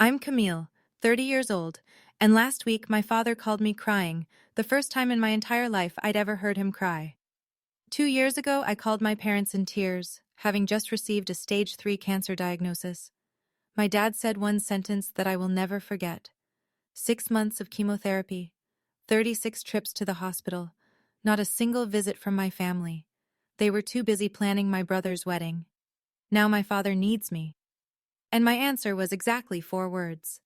I'm Camille, 30 years old, and last week my father called me crying, the first time in my entire life I'd ever heard him cry. 2 years ago, I called my parents in tears, having just received a stage 3 cancer diagnosis. My dad said one sentence that I will never forget. 6 months of chemotherapy, 36 trips to the hospital, not a single visit from my family. They were too busy planning my brother's wedding. Now my father needs me. And my answer was exactly 4 words.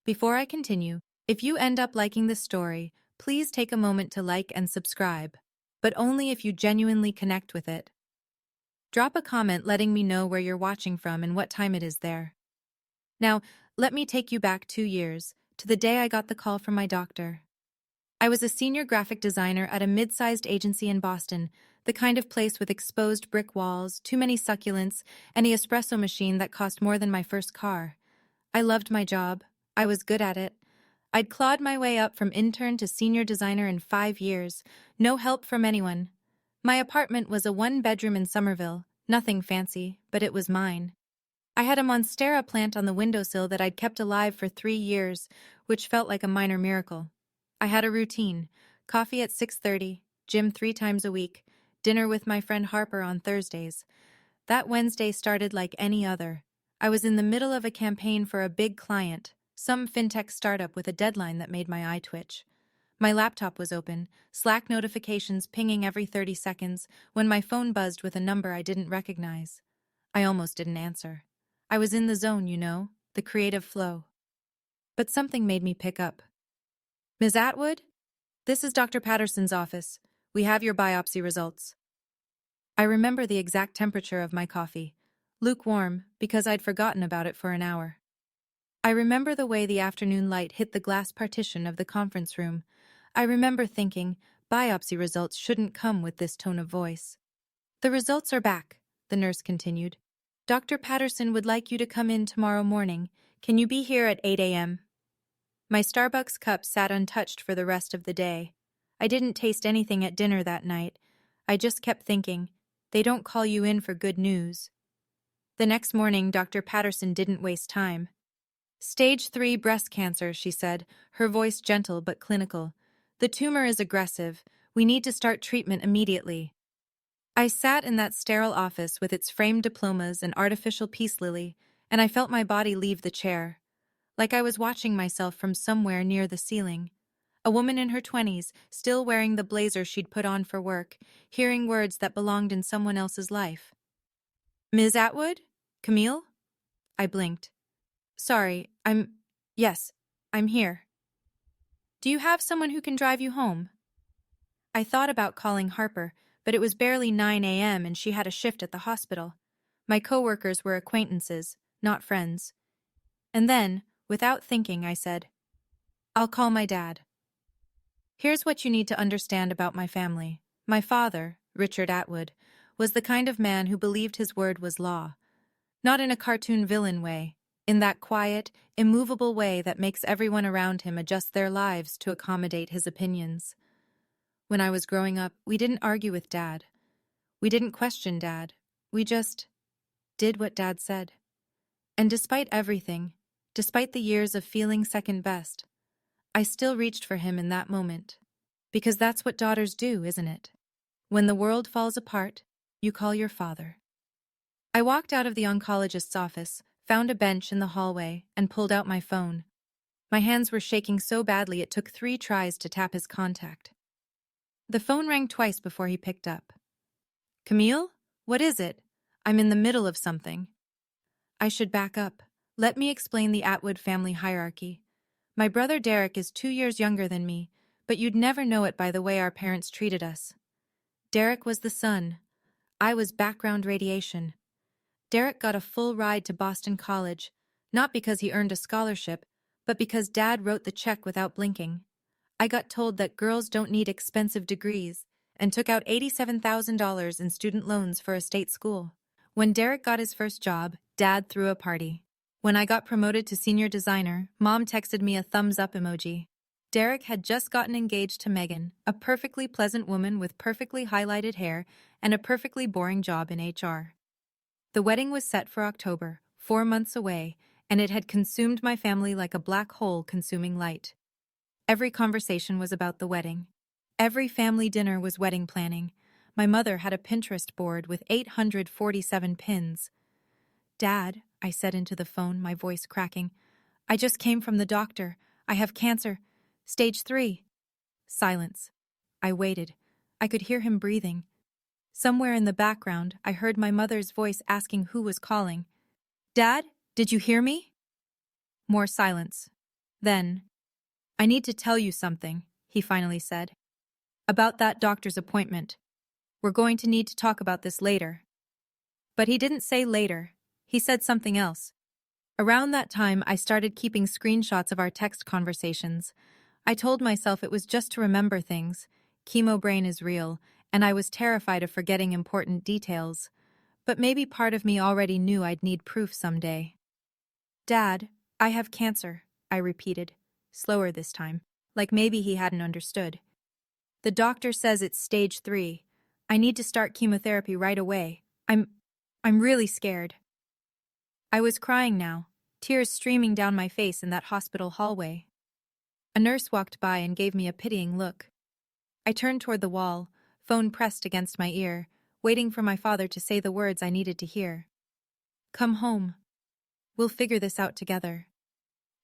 Before I continue, if you end up liking this story, please take a moment to like and subscribe, but only if you genuinely connect with it. Drop a comment letting me know where you're watching from and what time it is there. Now, let me take you back 2 years, to the day I got the call from my doctor. I was a senior graphic designer at a mid-sized agency in Boston, the kind of place with exposed brick walls, too many succulents, and an espresso machine that cost more than my first car. I loved my job. I was good at it. I'd clawed my way up from intern to senior designer in 5 years, no help from anyone. My apartment was a one-bedroom in Somerville, nothing fancy, but it was mine. I had a monstera plant on the windowsill that I'd kept alive for 3 years, which felt like a minor miracle. I had a routine: coffee at 6:30, gym 3 times a week, dinner with my friend Harper on Thursdays. That Wednesday started like any other. I was in the middle of a campaign for a big client, some fintech startup with a deadline that made my eye twitch. My laptop was open, Slack notifications pinging every 30 seconds, when my phone buzzed with a number I didn't recognize. I almost didn't answer. I was in the zone, the creative flow. But something made me pick up. "Ms. Atwood? This is Dr. Patterson's office. We have your biopsy results." I remember the exact temperature of my coffee. Lukewarm, because I'd forgotten about it for an hour. I remember the way the afternoon light hit the glass partition of the conference room. I remember thinking, biopsy results shouldn't come with this tone of voice. "The results are back," the nurse continued. "Dr. Patterson would like you to come in tomorrow morning. Can you be here at 8 a.m.? My Starbucks cup sat untouched for the rest of the day. I didn't taste anything at dinner that night. I just kept thinking, they don't call you in for good news. The next morning, Dr. Patterson didn't waste time. "Stage 3 breast cancer," she said, her voice gentle but clinical. "The tumor is aggressive. We need to start treatment immediately." I sat in that sterile office with its framed diplomas and artificial peace lily, and I felt my body leave the chair. Like I was watching myself from somewhere near the ceiling. A woman in her 20s, still wearing the blazer she'd put on for work, hearing words that belonged in someone else's life. "Ms. Atwood? Camille?" I blinked. "Sorry, Yes, I'm here. Do you have someone who can drive you home?" I thought about calling Harper, but it was barely 9 a.m. and she had a shift at the hospital. My coworkers were acquaintances, not friends. And then, without thinking, I said, "I'll call my dad." Here's what you need to understand about my family. My father, Richard Atwood, was the kind of man who believed his word was law. Not in a cartoon villain way, in that quiet, immovable way that makes everyone around him adjust their lives to accommodate his opinions. When I was growing up, we didn't argue with Dad. We didn't question Dad. We just did what Dad said. And despite everything, despite the years of feeling second best, I still reached for him in that moment. Because that's what daughters do, isn't it? When the world falls apart, you call your father. I walked out of the oncologist's office, found a bench in the hallway, and pulled out my phone. My hands were shaking so badly it took 3 tries to tap his contact. The phone rang twice before he picked up. "Camille? What is it? I'm in the middle of something." I should back up. Let me explain the Atwood family hierarchy. My brother Derek is 2 years younger than me, but you'd never know it by the way our parents treated us. Derek was the sun. I was background radiation. Derek got a full ride to Boston College, not because he earned a scholarship, but because Dad wrote the check without blinking. I got told that girls don't need expensive degrees and took out $87,000 in student loans for a state school. When Derek got his first job, Dad threw a party. When I got promoted to senior designer, Mom texted me a thumbs-up emoji. Derek had just gotten engaged to Megan, a perfectly pleasant woman with perfectly highlighted hair and a perfectly boring job in HR. The wedding was set for October, 4 months away, and it had consumed my family like a black hole consuming light. Every conversation was about the wedding. Every family dinner was wedding planning. My mother had a Pinterest board with 847 pins. "Dad," I said into the phone, my voice cracking, "I just came from the doctor. I have cancer. Stage 3. Silence. I waited. I could hear him breathing. Somewhere in the background, I heard my mother's voice asking who was calling. "Dad, did you hear me?" More silence. Then, "I need to tell you something," he finally said. "About that doctor's appointment. We're going to need to talk about this later." But he didn't say later. He said something else. Around that time, I started keeping screenshots of our text conversations. I told myself it was just to remember things. Chemo brain is real, and I was terrified of forgetting important details. But maybe part of me already knew I'd need proof someday. "Dad, I have cancer," I repeated, slower this time, like maybe he hadn't understood. "The doctor says it's stage 3. I need to start chemotherapy right away. I'm really scared." I was crying now, tears streaming down my face in that hospital hallway. A nurse walked by and gave me a pitying look. I turned toward the wall, phone pressed against my ear, waiting for my father to say the words I needed to hear. "Come home. We'll figure this out together.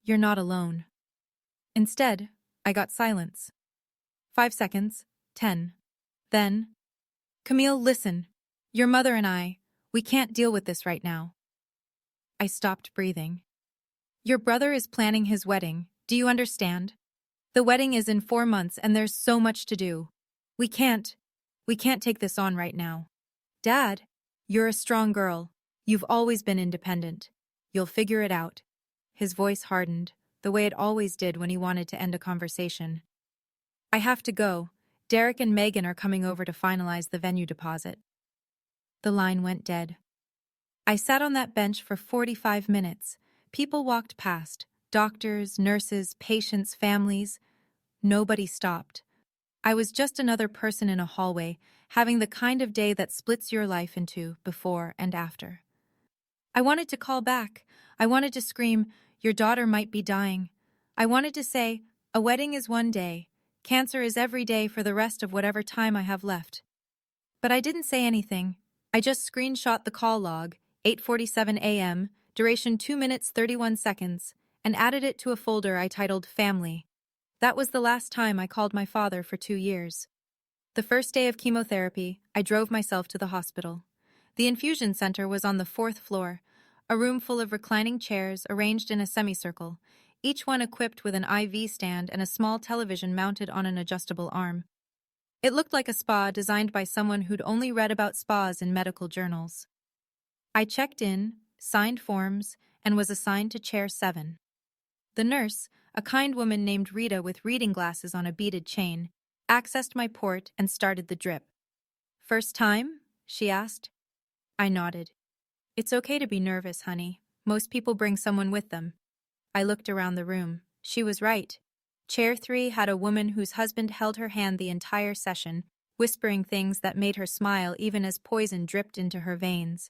You're not alone." Instead, I got silence. 5 seconds, 10. Then, "Camille, listen. Your mother and we can't deal with this right now." I stopped breathing. "Your brother is planning his wedding. Do you understand? The wedding is in 4 months and there's so much to do. We can't take this on right now. Dad, you're a strong girl. You've always been independent. You'll figure it out." His voice hardened, the way it always did when he wanted to end a conversation. "I have to go. Derek and Megan are coming over to finalize the venue deposit." The line went dead. I sat on that bench for 45 minutes. People walked past. Doctors, nurses, patients, families. Nobody stopped. I was just another person in a hallway, having the kind of day that splits your life into before and after. I wanted to call back. I wanted to scream, "Your daughter might be dying." I wanted to say, "A wedding is one day. Cancer is every day for the rest of whatever time I have left." But I didn't say anything. I just screenshot the call log, 8:47 a.m., duration 2 minutes 31 seconds, and added it to a folder I titled Family. That was the last time I called my father for 2 years. The first day of chemotherapy, I drove myself to the hospital. The infusion center was on the 4th floor, a room full of reclining chairs arranged in a semicircle, each one equipped with an IV stand and a small television mounted on an adjustable arm. It looked like a spa designed by someone who'd only read about spas in medical journals. I checked in, signed forms, and was assigned to chair 7. The nurse, a kind woman named Rita with reading glasses on a beaded chain, accessed my port and started the drip. "First time?" she asked. I nodded. "It's okay to be nervous, honey. Most people bring someone with them." I looked around the room. She was right. Chair 3 had a woman whose husband held her hand the entire session, whispering things that made her smile even as poison dripped into her veins.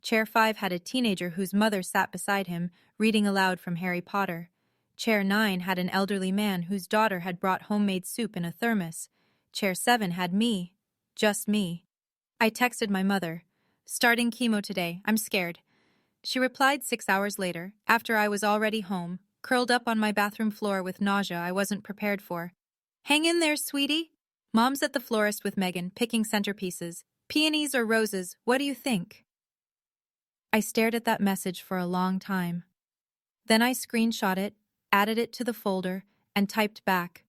Chair 5 had a teenager whose mother sat beside him, reading aloud from Harry Potter. Chair 9 had an elderly man whose daughter had brought homemade soup in a thermos. Chair 7 had me. Just me. I texted my mother. "Starting chemo today. I'm scared." She replied 6 hours later, after I was already home, curled up on my bathroom floor with nausea I wasn't prepared for. "Hang in there, sweetie. Mom's at the florist with Megan, picking centerpieces. Peonies or roses, what do you think?" I stared at that message for a long time. Then I screenshot it, added it to the folder, and typed back,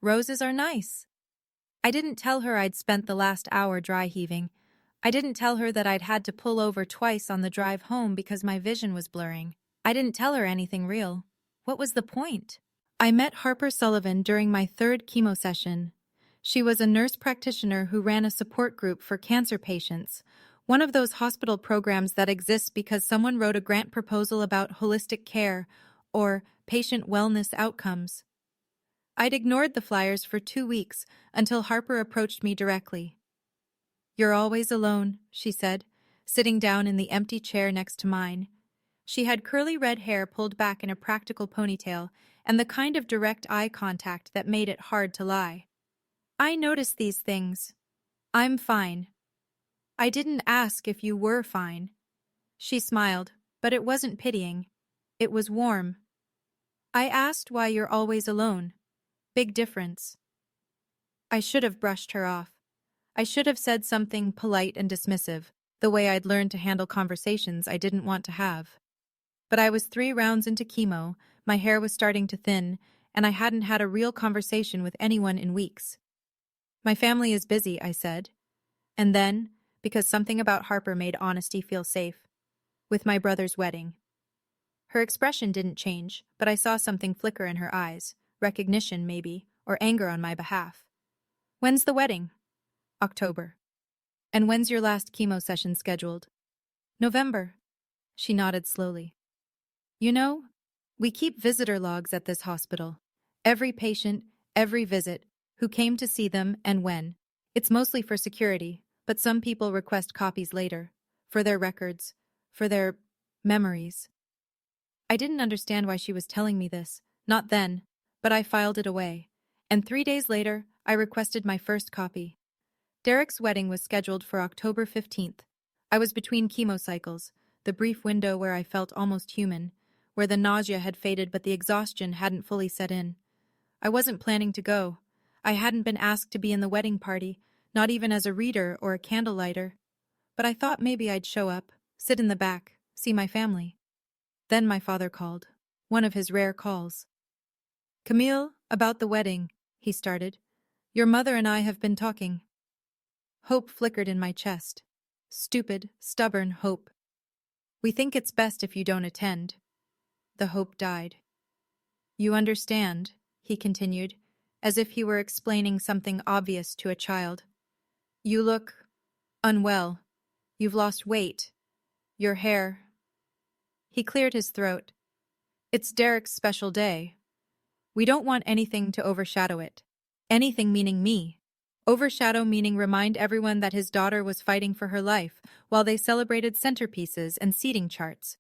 "Roses are nice." I didn't tell her I'd spent the last hour dry heaving. I didn't tell her that I'd had to pull over twice on the drive home because my vision was blurring. I didn't tell her anything real. What was the point? I met Harper Sullivan during my 3rd chemo session. She was a nurse practitioner who ran a support group for cancer patients, one of those hospital programs that exists because someone wrote a grant proposal about holistic care or patient wellness outcomes. I'd ignored the flyers for 2 weeks until Harper approached me directly. "You're always alone," she said, sitting down in the empty chair next to mine. She had curly red hair pulled back in a practical ponytail and the kind of direct eye contact that made it hard to lie. I noticed these things. I'm fine. I didn't ask if you were fine. She smiled, but it wasn't pitying. It was warm. I asked why you're always alone. Big difference. I should have brushed her off. I should have said something polite and dismissive, the way I'd learned to handle conversations I didn't want to have. But I was 3 rounds into chemo, my hair was starting to thin, and I hadn't had a real conversation with anyone in weeks. My family is busy, I said. And then, because something about Harper made honesty feel safe, with my brother's wedding. Her expression didn't change, but I saw something flicker in her eyes, recognition maybe, or anger on my behalf. When's the wedding? October. And when's your last chemo session scheduled? November. She nodded slowly. You know, we keep visitor logs at this hospital. Every patient, every visit, who came to see them and when. It's mostly for security, but some people request copies later, for their records, for their memories. I didn't understand why she was telling me this, not then, but I filed it away. And 3 days later, I requested my first copy. Derek's wedding was scheduled for October 15th. I was between chemo cycles, the brief window where I felt almost human, where the nausea had faded but the exhaustion hadn't fully set in. I wasn't planning to go. I hadn't been asked to be in the wedding party, not even as a reader or a candlelighter. But I thought maybe I'd show up, sit in the back, see my family. Then my father called. One of his rare calls. Camille, about the wedding, he started. Your mother and I have been talking. Hope flickered in my chest. Stupid, stubborn hope. We think it's best if you don't attend. The hope died. You understand, he continued, as if he were explaining something obvious to a child. You look unwell. You've lost weight. Your hair. He cleared his throat. It's Derek's special day. We don't want anything to overshadow it. Anything meaning me. Overshadow meaning remind everyone that his daughter was fighting for her life while they celebrated centerpieces and seating charts.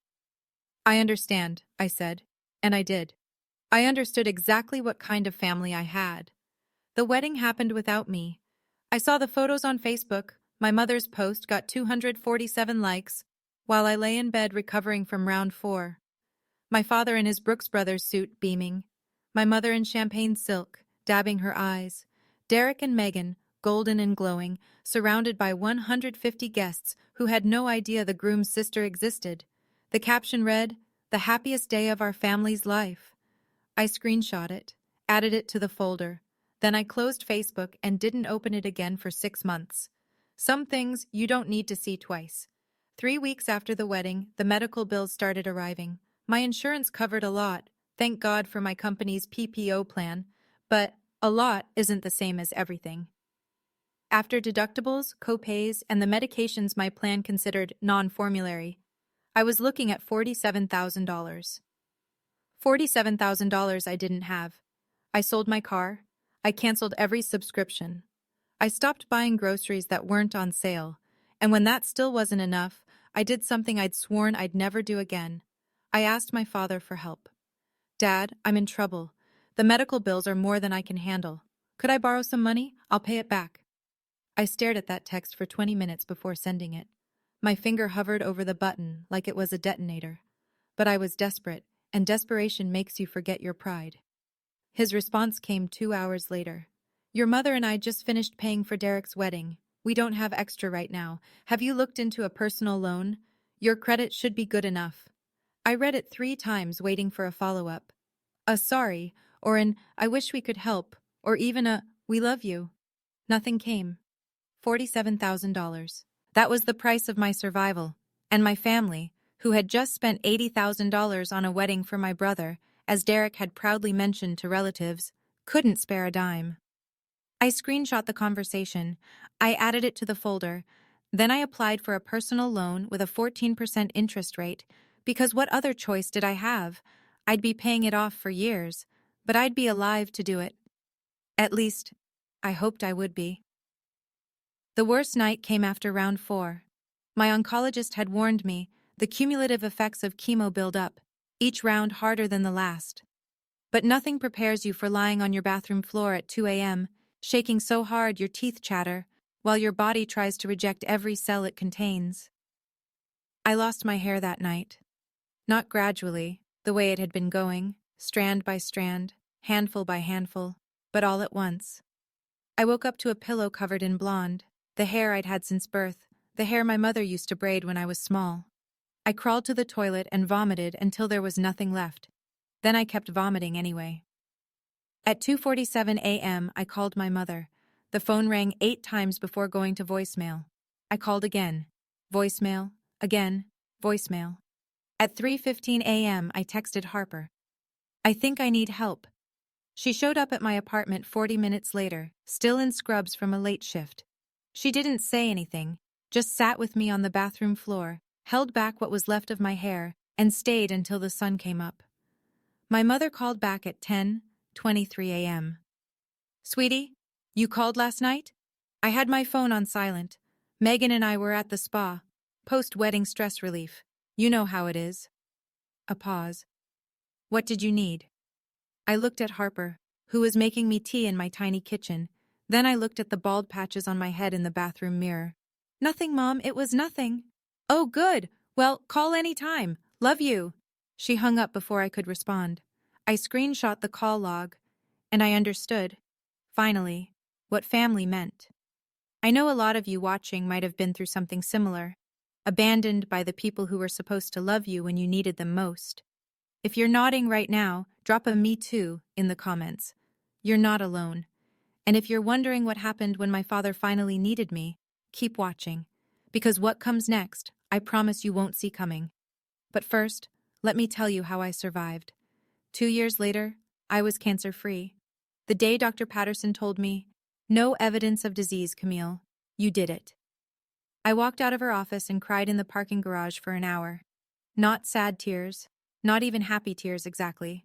I understand, I said, and I did. I understood exactly what kind of family I had. The wedding happened without me. I saw the photos on Facebook. My mother's post got 247 likes, while I lay in bed recovering from round 4. My father in his Brooks Brothers suit beaming. My mother in champagne silk, dabbing her eyes. Derek and Megan, golden and glowing, surrounded by 150 guests who had no idea the groom's sister existed. The caption read, "The happiest day of our family's life." I screenshot it, added it to the folder. Then I closed Facebook and didn't open it again for 6 months. Some things you don't need to see twice. 3 weeks after the wedding, the medical bills started arriving. My insurance covered a lot, thank God for my company's PPO plan, but a lot isn't the same as everything. After deductibles, copays, and the medications my plan considered non-formulary, I was looking at $47,000. $47,000 I didn't have. I sold my car. I canceled every subscription. I stopped buying groceries that weren't on sale, and when that still wasn't enough, I did something I'd sworn I'd never do again. I asked my father for help. Dad, I'm in trouble. The medical bills are more than I can handle. Could I borrow some money? I'll pay it back. I stared at that text for 20 minutes before sending it. My finger hovered over the button like it was a detonator. But I was desperate, and desperation makes you forget your pride. His response came 2 hours later. Your mother and I just finished paying for Derek's wedding. We don't have extra right now. Have you looked into a personal loan? Your credit should be good enough. I read it 3 times waiting for a follow-up. A sorry, or an I wish we could help, or even a we love you. Nothing came. $47,000. That was the price of my survival. And my family, who had just spent $80,000 on a wedding for my brother, as Derek had proudly mentioned to relatives, couldn't spare a dime. I screenshot the conversation. I added it to the folder. Then I applied for a personal loan with a 14% interest rate, because what other choice did I have? I'd be paying it off for years, but I'd be alive to do it. At least, I hoped I would be. The worst night came after round 4. My oncologist had warned me The cumulative effects of chemo build up, each round harder than the last. But nothing prepares you for lying on your bathroom floor at 2 a.m., shaking so hard your teeth chatter, while your body tries to reject every cell it contains. I lost my hair that night. Not gradually, the way it had been going, strand by strand, handful by handful, but all at once. I woke up to a pillow covered in blonde, the hair I'd had since birth, the hair my mother used to braid when I was small. I crawled to the toilet and vomited until there was nothing left. Then I kept vomiting anyway. At 2:47 a.m., I called my mother. The phone rang 8 times before going to voicemail. I called again. Voicemail. Again. Voicemail. At 3:15 a.m., I texted Harper. I think I need help. She showed up at my apartment 40 minutes later, still in scrubs from a late shift. She didn't say anything, just sat with me on the bathroom floor, held back what was left of my hair, and stayed until the sun came up. My mother called back at 10:23 a.m. Sweetie, you called last night? I had my phone on silent. Megan and I were at the spa. Post-wedding stress relief. You know how it is. A pause. What did you need? I looked at Harper, who was making me tea in my tiny kitchen. Then I looked at the bald patches on my head in the bathroom mirror. Nothing, Mom, it was nothing. Oh, good. Well, call any time. Love you. She hung up before I could respond. I screenshot the call log, and I understood, finally, what family meant. I know a lot of you watching might have been through something similar, abandoned by the people who were supposed to love you when you needed them most. If you're nodding right now, drop a "me too" in the comments. You're not alone. And if you're wondering what happened when my father finally needed me, keep watching. Because what comes next, I promise you won't see coming. But first, let me tell you how I survived. 2 years later, I was cancer-free. The day Dr. Patterson told me, "No evidence of disease, Camille. You did it." I walked out of her office and cried in the parking garage for an hour. Not sad tears, not even happy tears exactly.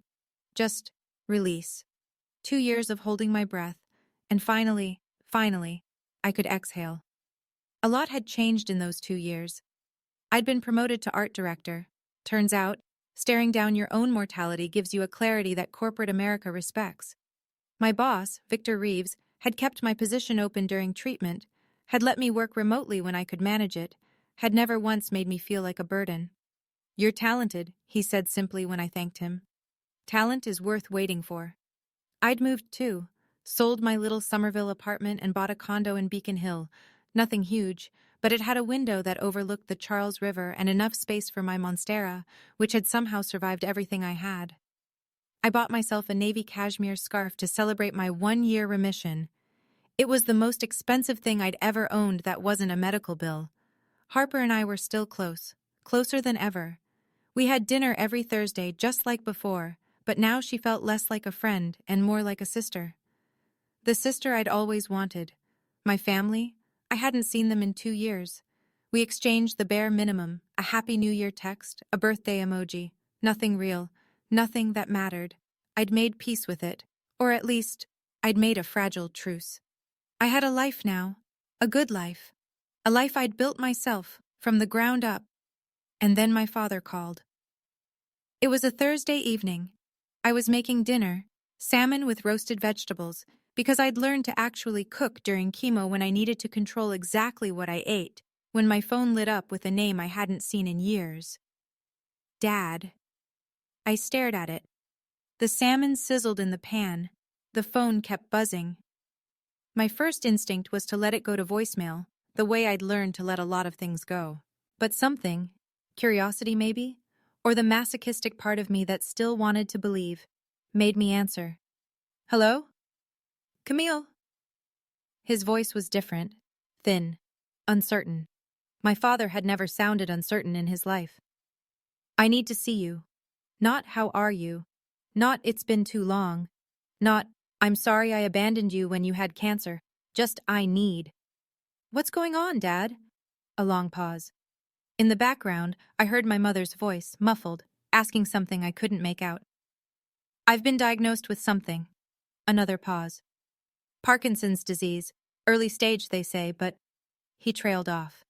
Just release. 2 years of holding my breath, and finally, I could exhale. A lot had changed in those 2 years. I'd been promoted to art director. Turns out, staring down your own mortality gives you a clarity that corporate America respects. My boss, Victor Reeves, had kept my position open during treatment, had let me work remotely when I could manage it, had never once made me feel like a burden. "You're talented," he said simply when I thanked him. Talent is worth waiting for. I'd moved too, sold my little Somerville apartment and bought a condo in Beacon Hill. Nothing huge, but it had a window that overlooked the Charles River and enough space for my monstera, which had somehow survived everything I had. I bought myself a navy cashmere scarf to celebrate my 1-year remission. It was the most expensive thing I'd ever owned that wasn't a medical bill. Harper and I were still close, closer than ever. We had dinner every Thursday just like before, but now she felt less like a friend and more like a sister. The sister I'd always wanted. My family? I hadn't seen them in 2 years. We exchanged the bare minimum, a Happy New Year text, a birthday emoji. Nothing real, nothing that mattered. I'd made peace with it, or at least, I'd made a fragile truce. I had a life now, a good life, a life I'd built myself, from the ground up. And then my father called. It was a Thursday evening. I was making dinner, salmon with roasted vegetables, because I'd learned to actually cook during chemo when I needed to control exactly what I ate, when my phone lit up with a name I hadn't seen in years. Dad. I stared at it. The salmon sizzled in the pan. The phone kept buzzing. My first instinct was to let it go to voicemail, the way I'd learned to let a lot of things go. But something, curiosity maybe, or the masochistic part of me that still wanted to believe, made me answer. "Hello? Camille?" His voice was different, thin, uncertain. My father had never sounded uncertain in his life. "I need to see you. Not how are you. Not it's been too long. Not I'm sorry I abandoned you when you had cancer. Just I need." "What's going on, Dad?" A long pause. In the background, I heard my mother's voice, muffled, asking something I couldn't make out. "I've been diagnosed with something." Another pause. "Parkinson's disease. Early stage, they say, but..." He trailed off.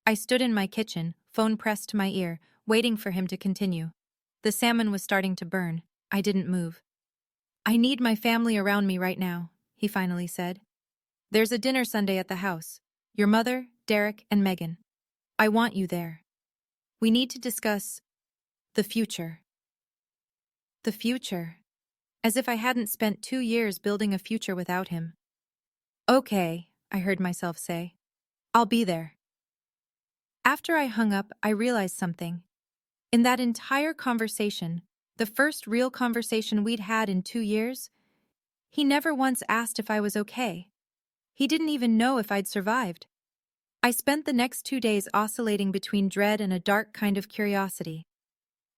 I stood in my kitchen, phone pressed to my ear, waiting for him to continue. The salmon was starting to burn. I didn't move. I need my family around me right now, he finally said. There's a dinner Sunday at the house. Your mother, Derek, and Megan. I want you there. We need to discuss the future. The future. As if I hadn't spent 2 years building a future without him. Okay, I heard myself say. I'll be there. After I hung up, I realized something. In that entire conversation, the first real conversation we'd had in 2 years, he never once asked if I was okay. He didn't even know if I'd survived. I spent the next 2 days oscillating between dread and a dark kind of curiosity.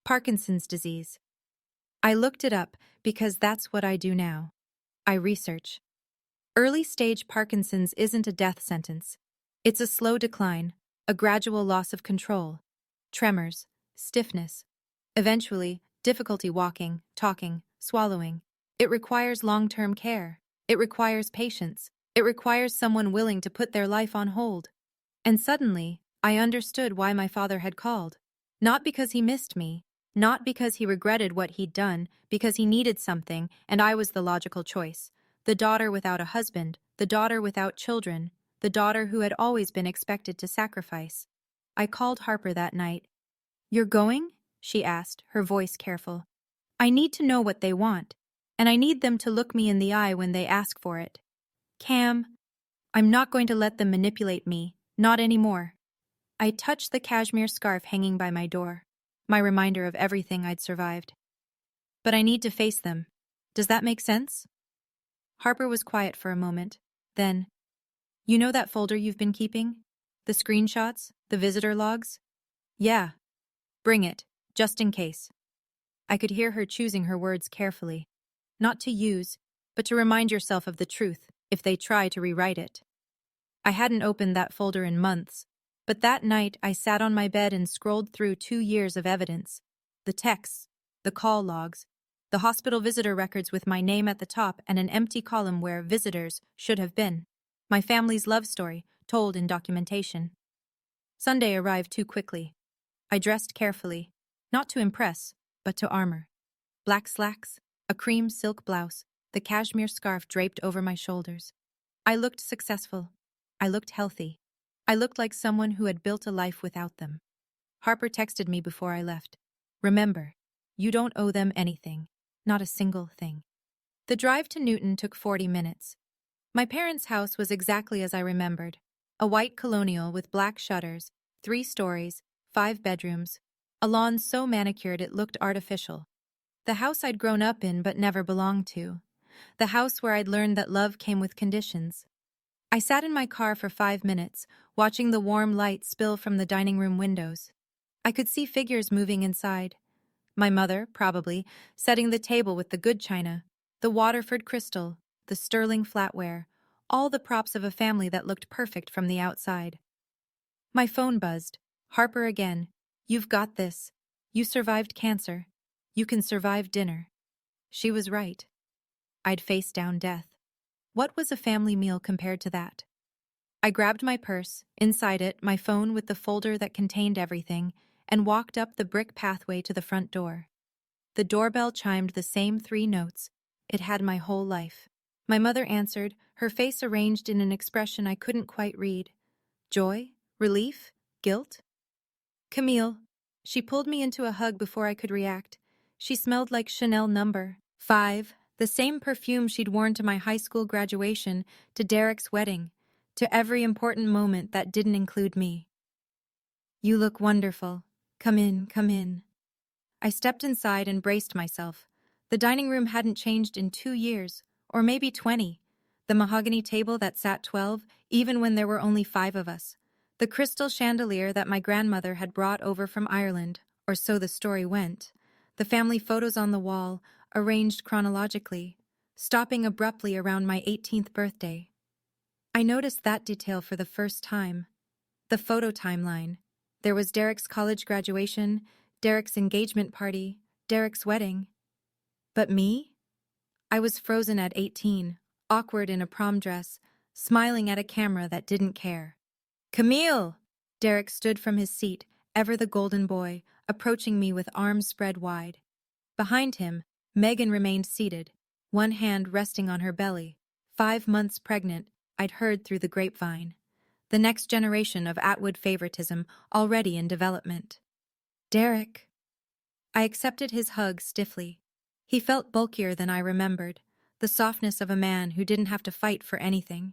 Parkinson's disease. I looked it up because that's what I do now. I research. Early-stage Parkinson's isn't a death sentence. It's a slow decline, a gradual loss of control. Tremors, stiffness. Eventually, difficulty walking, talking, swallowing. It requires long-term care. It requires patience. It requires someone willing to put their life on hold. And suddenly, I understood why my father had called. Not because he missed me, not because he regretted what he'd done, because he needed something, and I was the logical choice. The daughter without a husband, the daughter without children, the daughter who had always been expected to sacrifice. I called Harper that night. You're going? She asked, her voice careful. I need to know what they want, and I need them to look me in the eye when they ask for it. Cam, I'm not going to let them manipulate me, not anymore. I touched the cashmere scarf hanging by my door, my reminder of everything I'd survived. But I need to face them. Does that make sense? Harper was quiet for a moment. Then, you know that folder you've been keeping? The screenshots? The visitor logs? Yeah. Bring it, just in case. I could hear her choosing her words carefully. Not to use, but to remind yourself of the truth, if they try to rewrite it. I hadn't opened that folder in months, but that night I sat on my bed and scrolled through 2 years of evidence. The texts, the call logs, the hospital visitor records with my name at the top and an empty column where visitors should have been. My family's love story, told in documentation. Sunday arrived too quickly. I dressed carefully, not to impress, but to armor. Black slacks, a cream silk blouse, the cashmere scarf draped over my shoulders. I looked successful. I looked healthy. I looked like someone who had built a life without them. Harper texted me before I left. Remember, you don't owe them anything. Not a single thing. The drive to Newton took 40 minutes. My parents' house was exactly as I remembered. A white colonial with black shutters, 3 stories, 5 bedrooms, a lawn so manicured it looked artificial. The house I'd grown up in but never belonged to. The house where I'd learned that love came with conditions. I sat in my car for 5 minutes, watching the warm light spill from the dining room windows. I could see figures moving inside. My mother, probably, setting the table with the good china, the Waterford crystal, the sterling flatware, all the props of a family that looked perfect from the outside. My phone buzzed. Harper again. You've got this. You survived cancer. You can survive dinner. She was right. I'd faced down death. What was a family meal compared to that? I grabbed my purse, inside it my phone with the folder that contained everything, and walked up the brick pathway to the front door. The doorbell chimed the same 3 notes. It had my whole life. My mother answered, her face arranged in an expression I couldn't quite read. Joy? Relief? Guilt? Camille. She pulled me into a hug before I could react. She smelled like Chanel No. 5, the same perfume she'd worn to my high school graduation, to Derek's wedding, to every important moment that didn't include me. You look wonderful. Come in, come in. I stepped inside and braced myself. The dining room hadn't changed in 2 years, or maybe 20. The mahogany table that sat 12, even when there were only 5 of us. The crystal chandelier that my grandmother had brought over from Ireland, or so the story went. The family photos on the wall, arranged chronologically, stopping abruptly around my 18th birthday. I noticed that detail for the first time. The photo timeline. There was Derek's college graduation, Derek's engagement party, Derek's wedding. But me? I was frozen at 18, awkward in a prom dress, smiling at a camera that didn't care. Camille! Derek stood from his seat, ever the golden boy, approaching me with arms spread wide. Behind him, Megan remained seated, one hand resting on her belly. 5 months pregnant, I'd heard through the grapevine. The next generation of Atwood favoritism already in development. Derek. I accepted his hug stiffly. He felt bulkier than I remembered, the softness of a man who didn't have to fight for anything.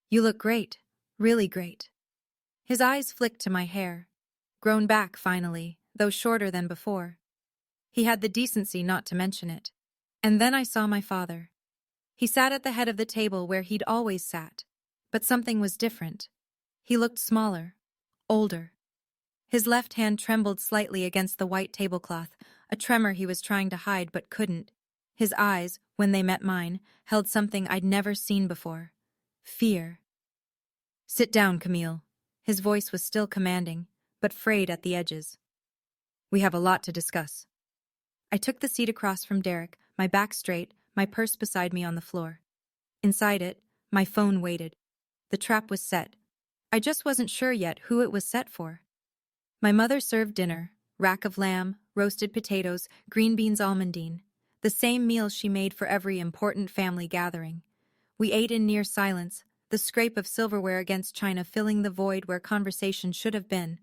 You look great, really great. His eyes flicked to my hair. Grown back, finally, though shorter than before. He had the decency not to mention it. And then I saw my father. He sat at the head of the table where he'd always sat. But something was different. He looked smaller, older. His left hand trembled slightly against the white tablecloth, a tremor he was trying to hide but couldn't. His eyes, when they met mine, held something I'd never seen before. Fear. Sit down, Camille. His voice was still commanding, but frayed at the edges. We have a lot to discuss. I took the seat across from Derek, my back straight, my purse beside me on the floor. Inside it, my phone waited. The trap was set. I just wasn't sure yet who it was set for. My mother served dinner, rack of lamb, roasted potatoes, green beans almondine, the same meal she made for every important family gathering. We ate in near silence, the scrape of silverware against china filling the void where conversation should have been.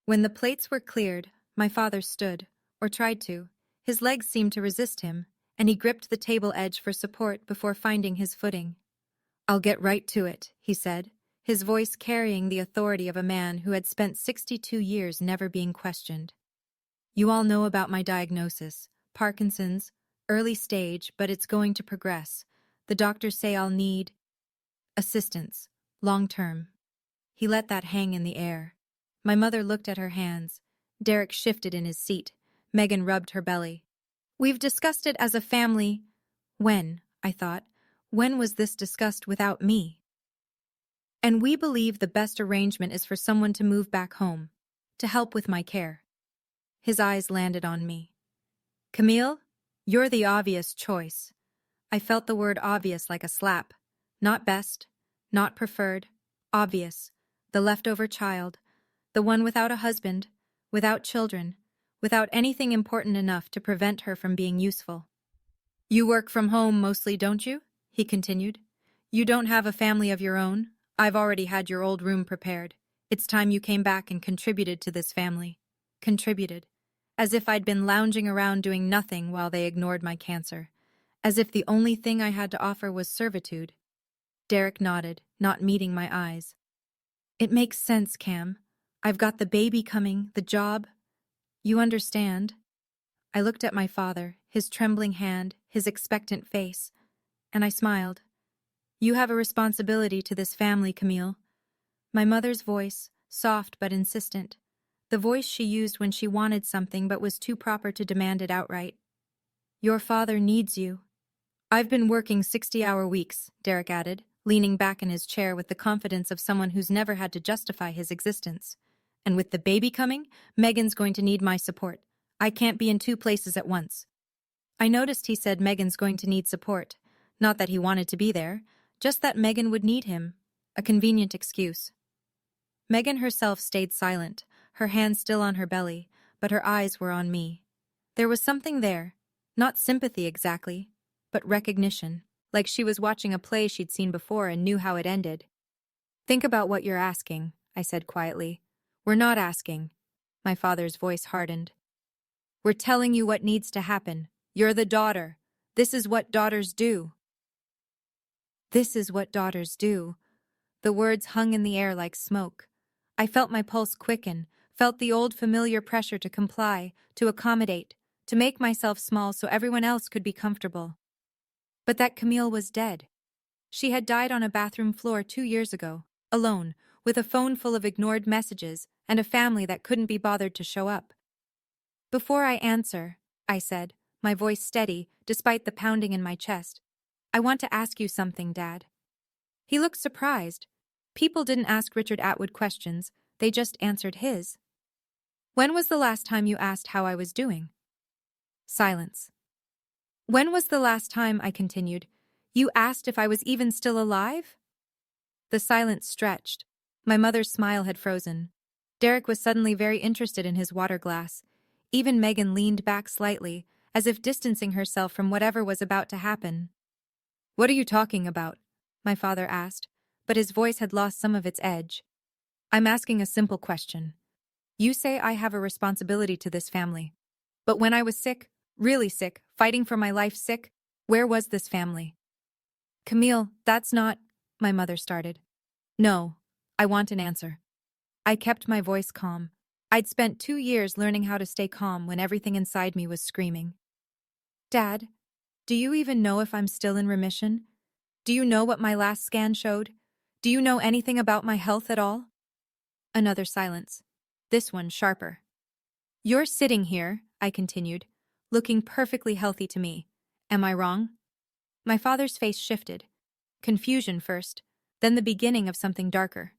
When the plates were cleared, my father stood, or tried to. His legs seemed to resist him, and he gripped the table edge for support before finding his footing. I'll get right to it, he said, his voice carrying the authority of a man who had spent 62 years never being questioned. You all know about my diagnosis, Parkinson's, early stage, but it's going to progress. The doctors say I'll need assistance, long term. He let that hang in the air. My mother looked at her hands. Derek shifted in his seat. Megan rubbed her belly. We've discussed it as a family. When, I thought, when was this discussed without me? And we believe the best arrangement is for someone to move back home, to help with my care. His eyes landed on me. Camille, you're the obvious choice. I felt the word obvious like a slap. Not best, not preferred, obvious. The leftover child, the one without a husband, without children, without anything important enough to prevent her from being useful. You work from home mostly, don't you? He continued. You don't have a family of your own? I've already had your old room prepared. It's time you came back and contributed to this family. Contributed. As if I'd been lounging around doing nothing while they ignored my cancer. As if the only thing I had to offer was servitude. Derek nodded, not meeting my eyes. It makes sense, Cam. I've got the baby coming, the job. You understand? I looked at my father, his trembling hand, his expectant face, and I smiled. You have a responsibility to this family, Camille. My mother's voice, soft but insistent. The voice she used when she wanted something but was too proper to demand it outright. Your father needs you. I've been working 60-hour weeks, Derek added, leaning back in his chair with the confidence of someone who's never had to justify his existence. And with the baby coming, Megan's going to need my support. I can't be in two places at once. I noticed he said Megan's going to need support. Not that he wanted to be there, just that Megan would need him. A convenient excuse. Megan herself stayed silent, her hand still on her belly, but her eyes were on me. There was something there, not sympathy exactly, but recognition, like she was watching a play she'd seen before and knew how it ended. Think about what you're asking, I said quietly. We're not asking. My father's voice hardened. We're telling you what needs to happen. You're the daughter. This is what daughters do. This is what daughters do. The words hung in the air like smoke. I felt my pulse quicken, felt the old familiar pressure to comply, to accommodate, to make myself small so everyone else could be comfortable. But that Camille was dead. She had died on a bathroom floor 2 years ago, alone, with a phone full of ignored messages and a family that couldn't be bothered to show up. Before I answer, I said, my voice steady despite the pounding in my chest, I want to ask you something, Dad. He looked surprised. People didn't ask Richard Atwood questions, they just answered his. When was the last time you asked how I was doing? Silence. When was the last time, I continued, you asked if I was even still alive? The silence stretched. My mother's smile had frozen. Derek was suddenly very interested in his water glass. Even Megan leaned back slightly, as if distancing herself from whatever was about to happen. "What are you talking about?" my father asked, but his voice had lost some of its edge. "I'm asking a simple question. You say I have a responsibility to this family. But when I was sick, really sick, fighting for my life sick, where was this family?" "Camille, that's not," my mother started. "No, I want an answer." I kept my voice calm. I'd spent 2 years learning how to stay calm when everything inside me was screaming. "Dad, do you even know if I'm still in remission? Do you know what my last scan showed? Do you know anything about my health at all?" Another silence. This one sharper. "You're sitting here," I continued, "looking perfectly healthy to me. Am I wrong?" My father's face shifted. Confusion first, then the beginning of something darker.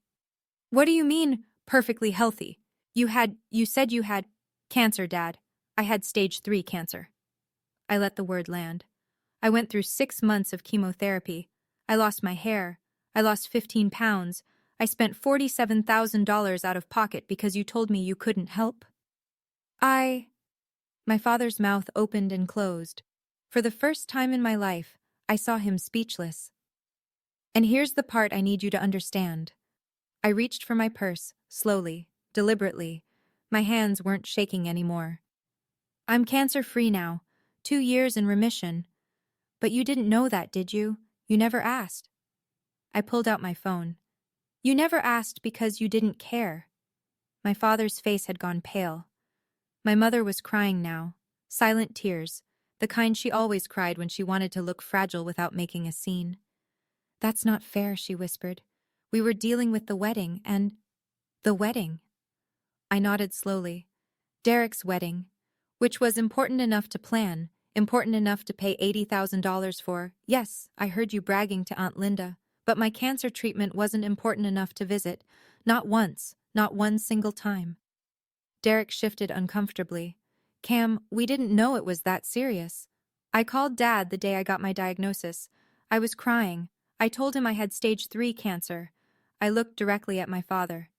"What do you mean, perfectly healthy? You said you had cancer, Dad. I had stage 3 cancer." I let the word land. I went through 6 months of chemotherapy. I lost my hair. I lost 15 pounds. I spent $47,000 out of pocket because you told me you couldn't help. My father's mouth opened and closed. For the first time in my life, I saw him speechless. And here's the part I need you to understand. I reached for my purse, slowly, deliberately. My hands weren't shaking anymore. "I'm cancer-free now. 2 years in remission. But you didn't know that, did you? You never asked." I pulled out my phone. "You never asked because you didn't care." My father's face had gone pale. My mother was crying now. Silent tears, the kind she always cried when she wanted to look fragile without making a scene. "That's not fair," she whispered. "We were dealing with the wedding and—" "The wedding?" I nodded slowly. Derek's wedding, which was important enough to plan, important enough to pay $80,000 for. Yes, I heard you bragging to Aunt Linda, but my cancer treatment wasn't important enough to visit. Not once, not one single time. Derek shifted uncomfortably. "Cam, we didn't know it was that serious. I called Dad the day I got my diagnosis. I was crying. I told him I had stage 3 cancer." I looked directly at my father.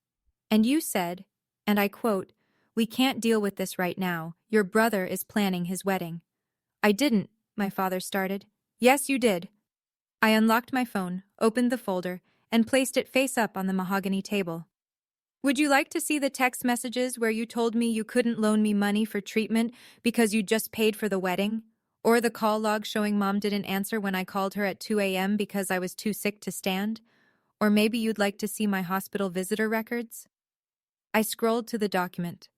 "And you said, and I quote, 'We can't deal with this right now. Your brother is planning his wedding.'" "I didn't," my father started. "Yes, you did." I unlocked my phone, opened the folder, and placed it face up on the mahogany table. "Would you like to see the text messages where you told me you couldn't loan me money for treatment because you just paid for the wedding? Or the call log showing Mom didn't answer when I called her at 2 a.m. because I was too sick to stand? Or maybe you'd like to see my hospital visitor records?" I scrolled to the document.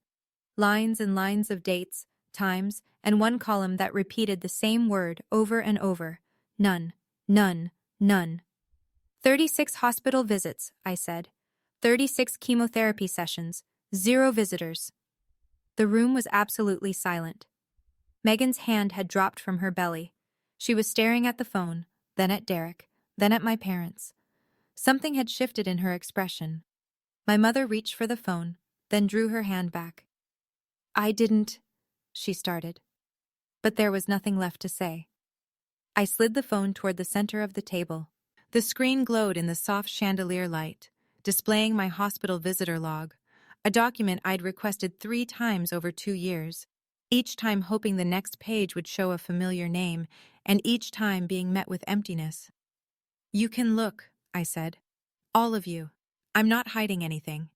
Lines and lines of dates, times, and one column that repeated the same word over and over. None, none, none. 36 hospital visits, I said. 36 chemotherapy sessions, 0 visitors. The room was absolutely silent. Megan's hand had dropped from her belly. She was staring at the phone, then at Derek, then at my parents. Something had shifted in her expression. My mother reached for the phone, then drew her hand back. "I didn't," she started. But there was nothing left to say. I slid the phone toward the center of the table. The screen glowed in the soft chandelier light, displaying my hospital visitor log, a document I'd requested 3 times over 2 years, each time hoping the next page would show a familiar name, and each time being met with emptiness. "You can look," I said. "All of you. I'm not hiding anything."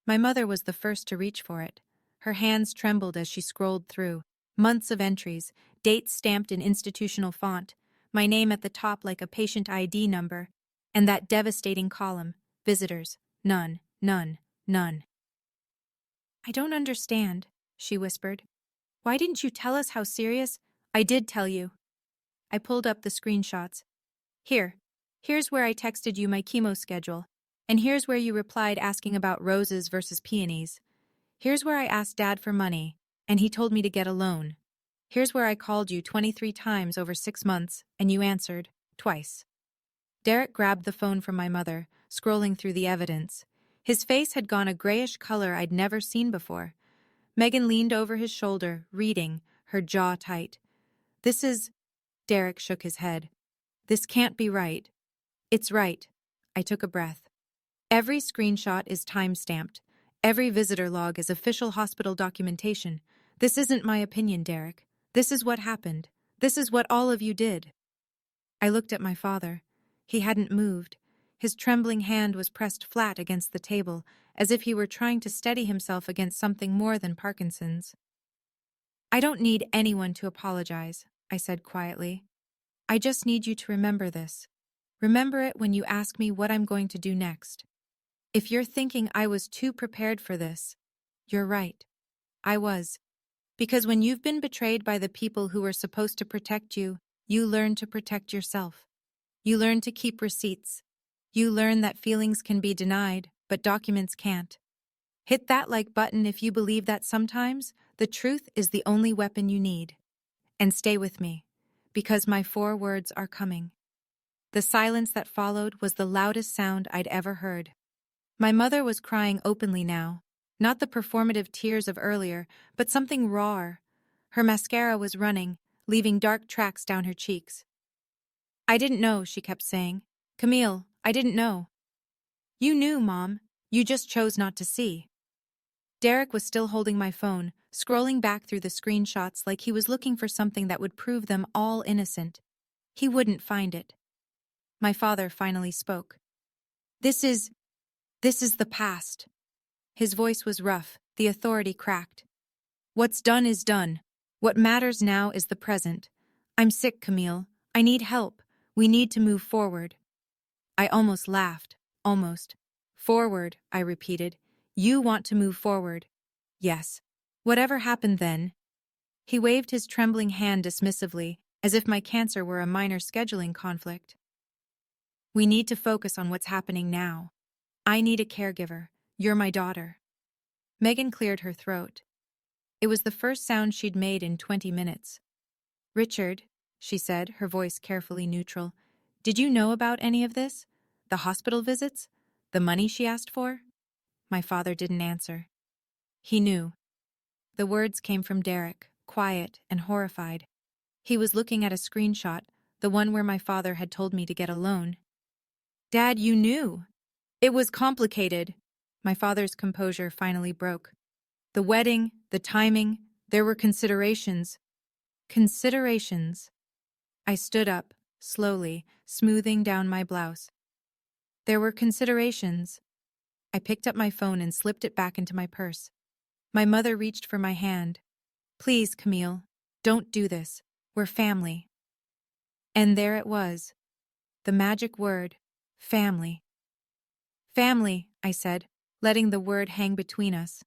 My mother was the first to reach for it. Her hands trembled as she scrolled through. Months of entries, dates stamped in institutional font, my name at the top like a patient ID number, and that devastating column, visitors, none, none, none. "I don't understand," she whispered. "Why didn't you tell us how serious—" "I did tell you." I pulled up the screenshots. Here's where I texted you my chemo schedule, and here's where you replied asking about roses versus peonies. Here's where I asked Dad for money, and he told me to get a loan. Here's where I called you 23 times over 6 months, and you answered, twice. Derek grabbed the phone from my mother, scrolling through the evidence. His face had gone a grayish color I'd never seen before. Megan leaned over his shoulder, reading, her jaw tight. "This is—" Derek shook his head. "This can't be right." "It's right." I took a breath. "Every screenshot is time-stamped. Every visitor log is official hospital documentation. This isn't my opinion, Derek. This is what happened. This is what all of you did. I looked at my father. He hadn't moved. His trembling hand was pressed flat against the table, as if he were trying to steady himself against something more than Parkinson's. I don't need anyone to apologize, I said quietly. I just need you to remember this. Remember it when you ask me what I'm going to do next. If you're thinking I was too prepared for this, you're right. I was. Because when you've been betrayed by the people who were supposed to protect you, you learn to protect yourself. You learn to keep receipts. You learn that feelings can be denied, but documents can't. Hit that like button if you believe that sometimes the truth is the only weapon you need. And stay with me, because my 4 words are coming. The silence that followed was the loudest sound I'd ever heard. My mother was crying openly now, not the performative tears of earlier, but something rawer. Her mascara was running, leaving dark tracks down her cheeks. I didn't know, she kept saying. Camille, I didn't know. You knew, Mom. You just chose not to see. Derek was still holding my phone, scrolling back through the screenshots like he was looking for something that would prove them all innocent. He wouldn't find it. My father finally spoke. This is the past. His voice was rough, the authority cracked. What's done is done. What matters now is the present. I'm sick, Camille. I need help. We need to move forward. I almost laughed. Almost. Forward, I repeated. You want to move forward. Yes. Whatever happened then? He waved his trembling hand dismissively, as if my cancer were a minor scheduling conflict. We need to focus on what's happening now. I need a caregiver. You're my daughter. Megan cleared her throat. It was the first sound she'd made in 20 minutes. Richard, she said, her voice carefully neutral, did you know about any of this? The hospital visits? The money she asked for? My father didn't answer. He knew. The words came from Derek, quiet and horrified. He was looking at a screenshot, the one where my father had told me to get a loan. Dad, you knew. It was complicated. My father's composure finally broke. The wedding, the timing, there were considerations. Considerations. I stood up, slowly, smoothing down my blouse. There were considerations. I picked up my phone and slipped it back into my purse. My mother reached for my hand. Please, Camille, don't do this. We're family. And there it was. The magic word, family. Family, I said, letting the word hang between us.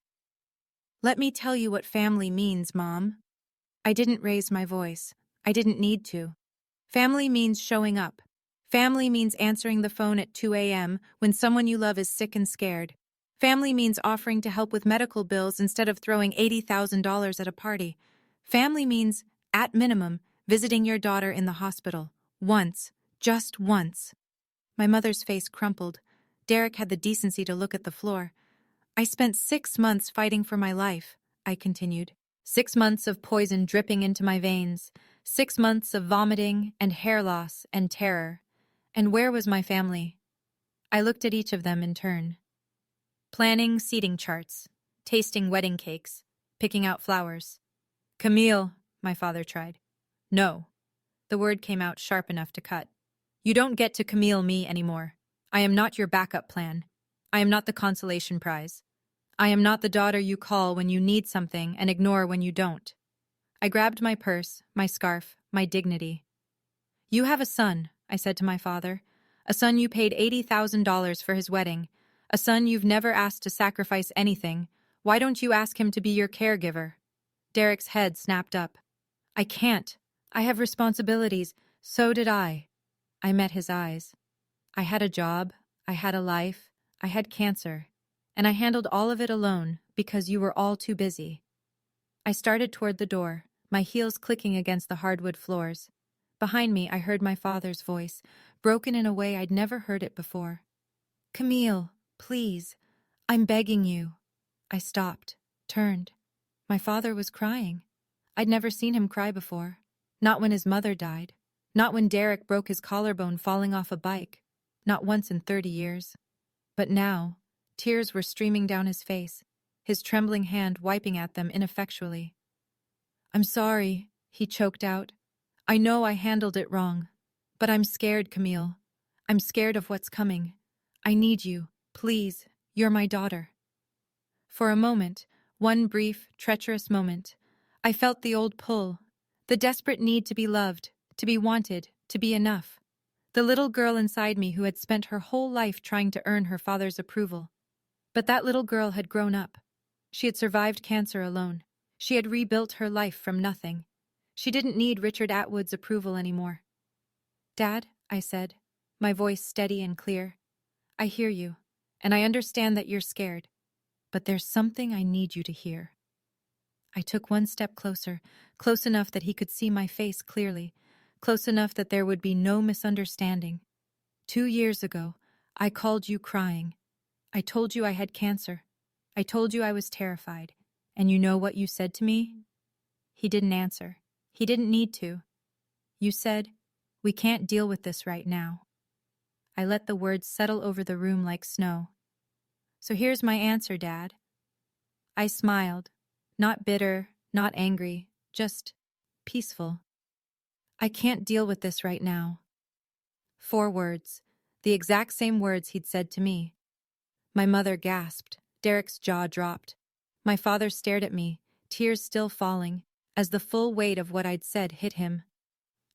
Let me tell you what family means, Mom. I didn't raise my voice. I didn't need to. Family means showing up. Family means answering the phone at 2 a.m. when someone you love is sick and scared. Family means offering to help with medical bills instead of throwing $80,000 at a party. Family means, at minimum, visiting your daughter in the hospital. Once. Just once. My mother's face crumpled. Derek had the decency to look at the floor. I spent 6 months fighting for my life, I continued. 6 months of poison dripping into my veins. 6 months of vomiting and hair loss and terror. And where was my family? I looked at each of them in turn. Planning seating charts, tasting wedding cakes, picking out flowers. Camille, my father tried. No. The word came out sharp enough to cut. You don't get to Camille me anymore. I am not your backup plan. I am not the consolation prize. I am not the daughter you call when you need something and ignore when you don't. I grabbed my purse, my scarf, my dignity. You have a son, I said to my father. A son you paid $80,000 for his wedding. A son you've never asked to sacrifice anything. Why don't you ask him to be your caregiver? Derek's head snapped up. I can't. I have responsibilities. So did I. I met his eyes. I had a job. I had a life. I had cancer. And I handled all of it alone because you were all too busy. I started toward the door, my heels clicking against the hardwood floors. Behind me, I heard my father's voice, broken in a way I'd never heard it before. Camille, please, I'm begging you. I stopped, turned. My father was crying. I'd never seen him cry before. Not when his mother died. Not when Derek broke his collarbone falling off a bike. Not once in 30 years. But now, Tears were streaming down his face, his trembling hand wiping at them ineffectually. "I'm sorry," he choked out. "I know I handled it wrong. But I'm scared, Camille. I'm scared of what's coming. I need you. Please, you're my daughter." For a moment, one brief, treacherous moment, I felt the old pull, the desperate need to be loved, to be wanted, to be enough. The little girl inside me who had spent her whole life trying to earn her father's approval. But that little girl had grown up. She had survived cancer alone. She had rebuilt her life from nothing. She didn't need Richard Atwood's approval anymore. "Dad," I said, my voice steady and clear, "I hear you, and I understand that you're scared. But there's something I need you to hear." I took one step closer, close enough that he could see my face clearly, close enough that there would be no misunderstanding. 2 years ago, I called you crying. I told you I had cancer. I told you I was terrified. And you know what you said to me? He didn't answer. He didn't need to. You said, "We can't deal with this right now." I let the words settle over the room like snow. "So here's my answer, Dad." I smiled. Not bitter, not angry, just peaceful. "I can't deal with this right now." 4 words, the exact same words he'd said to me. My mother gasped. Derek's jaw dropped. My father stared at me, tears still falling, as the full weight of what I'd said hit him.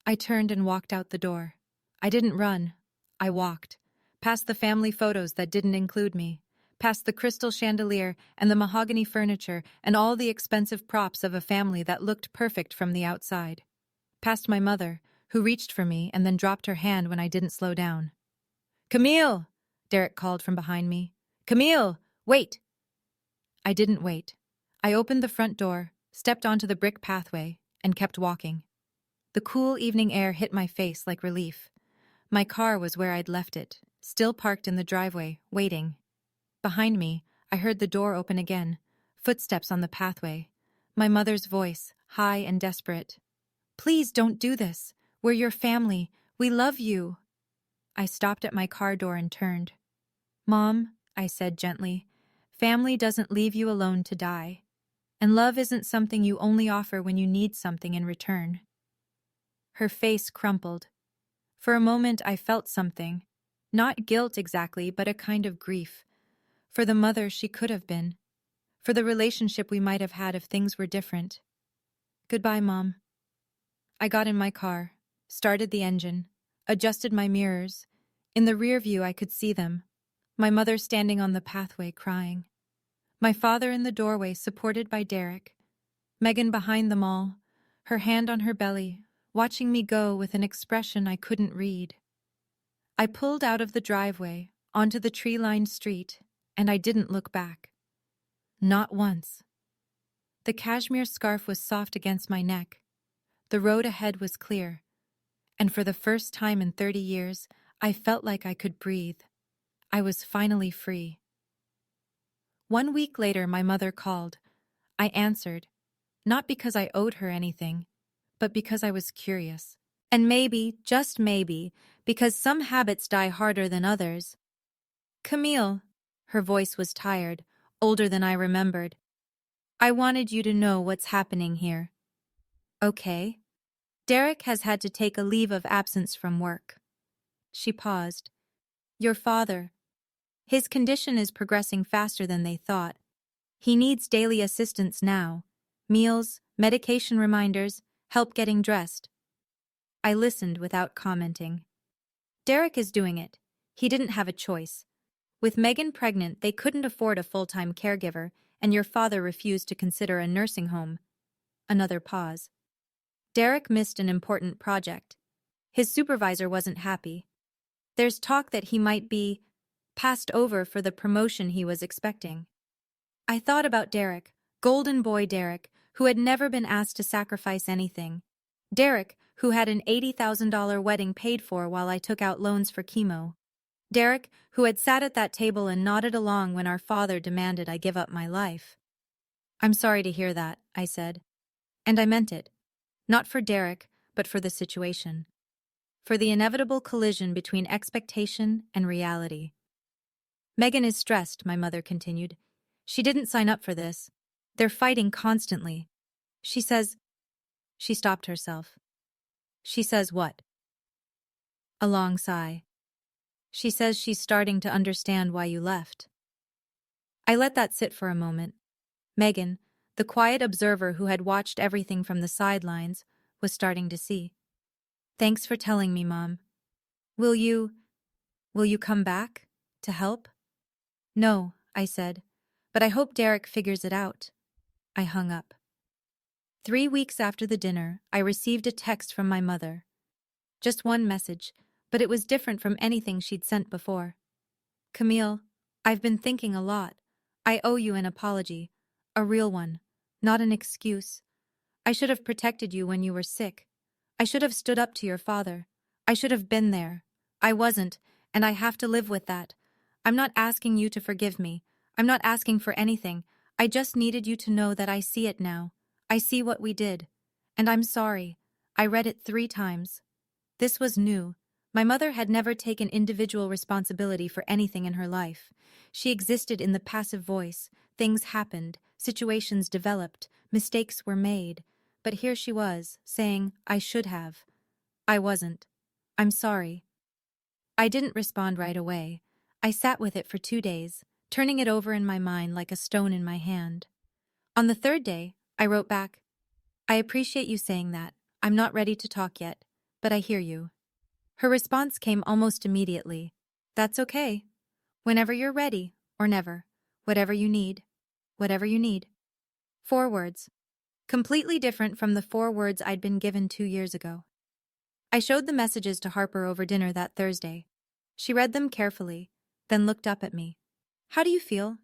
I turned and walked out the door. I didn't run. I walked. Past the family photos that didn't include me. Past the crystal chandelier and the mahogany furniture and all the expensive props of a family that looked perfect from the outside. Past my mother, who reached for me and then dropped her hand when I didn't slow down. "Camille!" Derek called from behind me. "Camille! Wait!" I didn't wait. I opened the front door, stepped onto the brick pathway, and kept walking. The cool evening air hit my face like relief. My car was where I'd left it, still parked in the driveway, waiting. Behind me, I heard the door open again, footsteps on the pathway. My mother's voice, high and desperate. "Please don't do this. We're your family. We love you." I stopped at my car door and turned. "Mom," I said gently, "family doesn't leave you alone to die. And love isn't something you only offer when you need something in return." Her face crumpled. For a moment I felt something. Not guilt exactly, but a kind of grief. For the mother she could have been. For the relationship we might have had if things were different. "Goodbye, Mom." I got in my car, started the engine, adjusted my mirrors. In the rear view I could see them. My mother standing on the pathway crying. My father in the doorway supported by Derek. Megan behind them all, her hand on her belly, watching me go with an expression I couldn't read. I pulled out of the driveway, onto the tree-lined street, and I didn't look back. Not once. The cashmere scarf was soft against my neck. The road ahead was clear. And for the first time in 30 years, I felt like I could breathe. I was finally free. 1 week later, my mother called. I answered, not because I owed her anything, but because I was curious. And maybe, just maybe, because some habits die harder than others. "Camille," her voice was tired, older than I remembered. "I wanted you to know what's happening here." "Okay." "Derek has had to take a leave of absence from work." She paused. "Your father. His condition is progressing faster than they thought. He needs daily assistance now. Meals, medication reminders, help getting dressed." I listened without commenting. "Derek is doing it. He didn't have a choice. With Megan pregnant, they couldn't afford a full-time caregiver, and your father refused to consider a nursing home." Another pause. "Derek missed an important project. His supervisor wasn't happy. There's talk that he might be passed over for the promotion he was expecting." I thought about Derek, golden boy Derek, who had never been asked to sacrifice anything. Derek, who had an $80,000 wedding paid for while I took out loans for chemo. Derek, who had sat at that table and nodded along when our father demanded I give up my life. "I'm sorry to hear that," I said. And I meant it. Not for Derek, but for the situation. For the inevitable collision between expectation and reality. Megan is stressed, my mother continued. She didn't sign up for this. They're fighting constantly. She says, she stopped herself. She says what? A long sigh. She says she's starting to understand why you left. I let that sit for a moment. Megan, the quiet observer who had watched everything from the sidelines, was starting to see. Thanks for telling me, Mom. Will you come back? To help? No, I said. But I hope Derek figures it out. I hung up. 3 weeks after the dinner, I received a text from my mother. Just one message, but it was different from anything she'd sent before. Camille, I've been thinking a lot. I owe you an apology. A real one. Not an excuse. I should have protected you when you were sick. I should have stood up to your father. I should have been there. I wasn't, and I have to live with that. I'm not asking you to forgive me. I'm not asking for anything. I just needed you to know that I see it now. I see what we did. And I'm sorry. I read it 3 times. This was new. My mother had never taken individual responsibility for anything in her life. She existed in the passive voice. Things happened, situations developed, mistakes were made. But here she was, saying, I should have. I wasn't. I'm sorry. I didn't respond right away. I sat with it for 2 days, turning it over in my mind like a stone in my hand. On the 3rd day, I wrote back, I appreciate you saying that. I'm not ready to talk yet, but I hear you. Her response came almost immediately. That's okay. Whenever you're ready, or never. Whatever you need. Whatever you need. 4 words. Completely different from the 4 words I'd been given 2 years ago. I showed the messages to Harper over dinner that Thursday. She read them carefully, then looked up at me. How do you feel?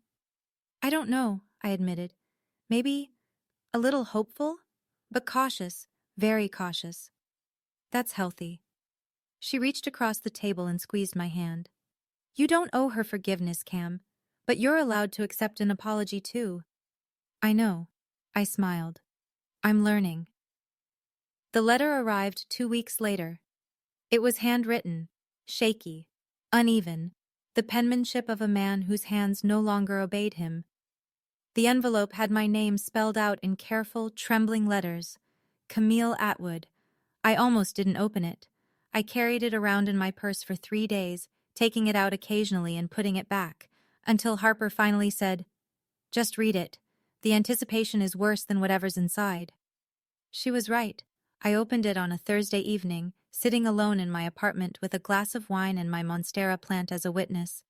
I don't know, I admitted. Maybe a little hopeful, but cautious, very cautious. That's healthy. She reached across the table and squeezed my hand. You don't owe her forgiveness, Cam, but you're allowed to accept an apology too. I know. I smiled. I'm learning. The letter arrived 2 weeks later. It was handwritten, shaky, uneven, the penmanship of a man whose hands no longer obeyed him. The envelope had my name spelled out in careful, trembling letters. Camille Atwood. I almost didn't open it. I carried it around in my purse for 3 days, taking it out occasionally and putting it back, until Harper finally said, Just read it. The anticipation is worse than whatever's inside. She was right. I opened it on a Thursday evening, sitting alone in my apartment with a glass of wine and my Monstera plant as a witness.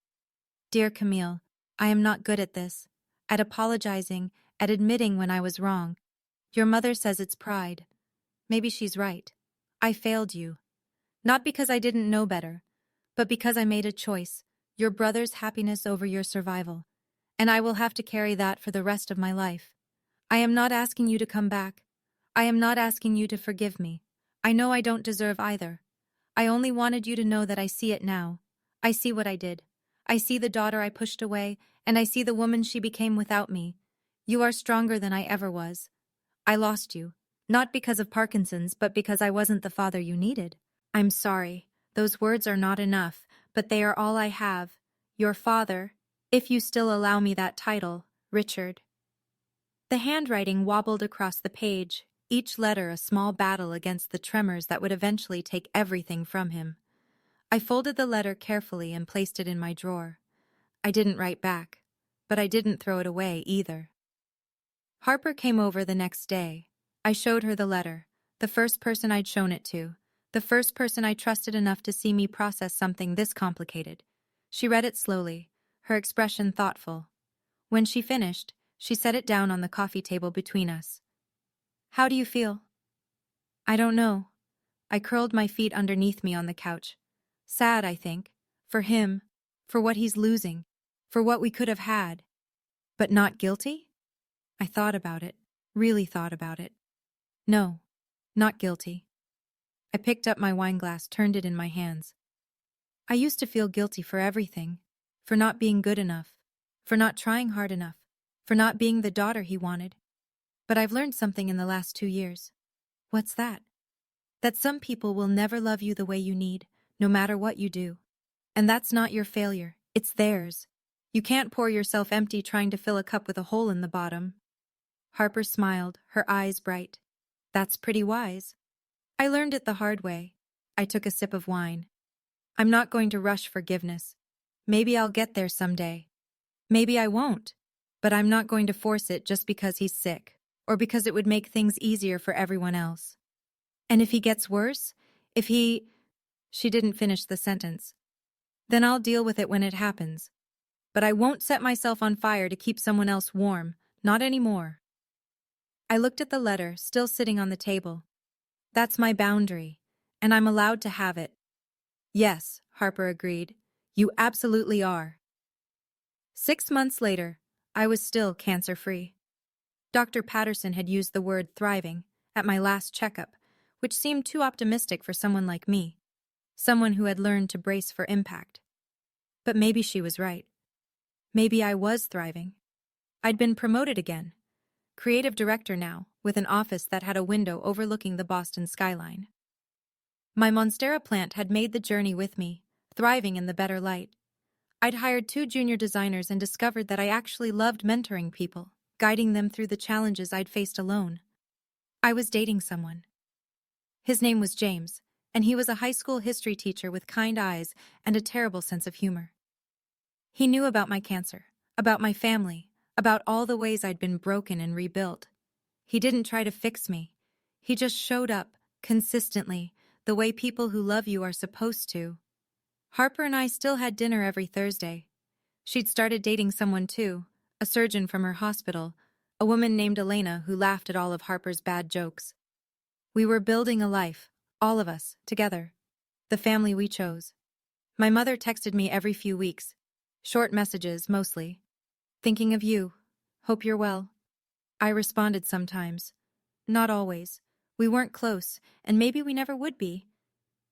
Dear Camille, I am not good at this. At apologizing, at admitting when I was wrong. Your mother says it's pride. Maybe she's right. I failed you. Not because I didn't know better, but because I made a choice, your brother's happiness over your survival. And I will have to carry that for the rest of my life. I am not asking you to come back. I am not asking you to forgive me. I know I don't deserve either. I only wanted you to know that I see it now. I see what I did. I see the daughter I pushed away, and I see the woman she became without me. You are stronger than I ever was. I lost you, not because of Parkinson's, but because I wasn't the father you needed. I'm sorry. Those words are not enough, but they are all I have. Your father, if you still allow me that title, Richard. The handwriting wobbled across the page, each letter a small battle against the tremors that would eventually take everything from him. I folded the letter carefully and placed it in my drawer. I didn't write back, but I didn't throw it away either. Harper came over the next day. I showed her the letter, the first person I'd shown it to, the first person I trusted enough to see me process something this complicated. She read it slowly, her expression thoughtful. When she finished, she set it down on the coffee table between us. How do you feel? I don't know. I curled my feet underneath me on the couch. Sad, I think. For him. For what he's losing. For what we could have had. But not guilty? I thought about it. Really thought about it. No. Not guilty. I picked up my wine glass, turned it in my hands. I used to feel guilty for everything. For not being good enough. For not trying hard enough. For not being the daughter he wanted. But I've learned something in the last 2 years. What's that? That some people will never love you the way you need, no matter what you do. And that's not your failure, it's theirs. You can't pour yourself empty trying to fill a cup with a hole in the bottom. Harper smiled, her eyes bright. That's pretty wise. I learned it the hard way. I took a sip of wine. I'm not going to rush forgiveness. Maybe I'll get there someday. Maybe I won't. But I'm not going to force it just because he's sick, or because it would make things easier for everyone else. And if he gets worse, if he... She didn't finish the sentence. Then I'll deal with it when it happens. But I won't set myself on fire to keep someone else warm, not anymore. I looked at the letter, still sitting on the table. That's my boundary, and I'm allowed to have it. Yes, Harper agreed. You absolutely are. 6 months later, I was still cancer-free. Dr. Patterson had used the word thriving at my last checkup, which seemed too optimistic for someone like me, someone who had learned to brace for impact. But maybe she was right. Maybe I was thriving. I'd been promoted again. Creative director now, with an office that had a window overlooking the Boston skyline. My Monstera plant had made the journey with me, thriving in the better light. I'd hired 2 junior designers and discovered that I actually loved mentoring people, guiding them through the challenges I'd faced alone. I was dating someone. His name was James, and he was a high school history teacher with kind eyes and a terrible sense of humor. He knew about my cancer, about my family, about all the ways I'd been broken and rebuilt. He didn't try to fix me. He just showed up, consistently, the way people who love you are supposed to. Harper and I still had dinner every Thursday. She'd started dating someone too, a surgeon from her hospital, a woman named Elena who laughed at all of Harper's bad jokes. We were building a life, all of us, together. The family we chose. My mother texted me every few weeks. Short messages, mostly. Thinking of you. Hope you're well. I responded sometimes. Not always. We weren't close, and maybe we never would be.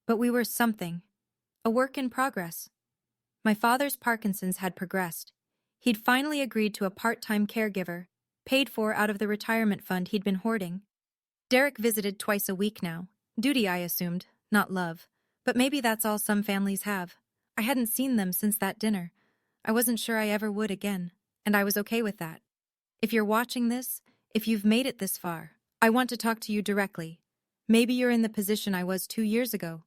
But we were something. A work in progress. My father's Parkinson's had progressed. He'd finally agreed to a part-time caregiver, paid for out of the retirement fund he'd been hoarding. Derek visited twice a week now. Duty, I assumed, not love. But maybe that's all some families have. I hadn't seen them since that dinner. I wasn't sure I ever would again, and I was okay with that. If you're watching this, if you've made it this far, I want to talk to you directly. Maybe you're in the position I was 2 years ago.